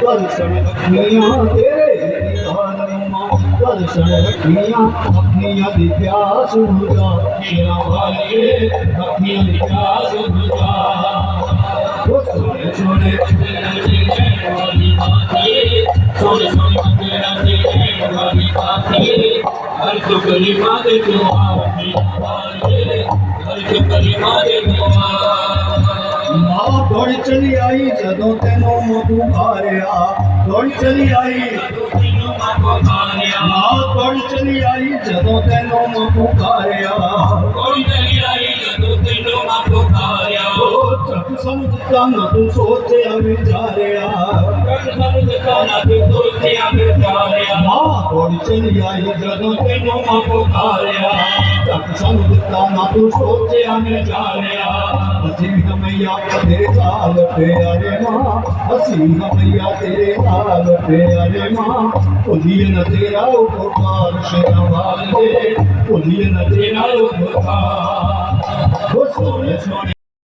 दर्शन अखियां तेरे दीदार मां दर्शन अखियां अखियां दी प्यास बुझा मेरा वाले अखियां दी प्यास बुझा ओ सोने सोने वाली बातें सोने सोने तेरा तेरे वाली बातें हर तो कलीमा दे दुआ मेरा वाले हर तो कलीमा दे दुआ मां दौड़ चली आई जदों तेनों मैं पुकारिया दौड़ चली आई मां दौड़ चली आई जदों तेनों मैं पुकारिया जग समझता न तू सोचिया विचारिया मां दौड़ चली आई जदों तेनों मैं पुकारिया जग समझता न तू सोचिया विचारिया हसी मैया तेरे लाल प्यारे मां हसी मैया तेरे लाल प्यारे मां उदियन तेरा उपकार शेरा वाले उदियन तेरा उपकार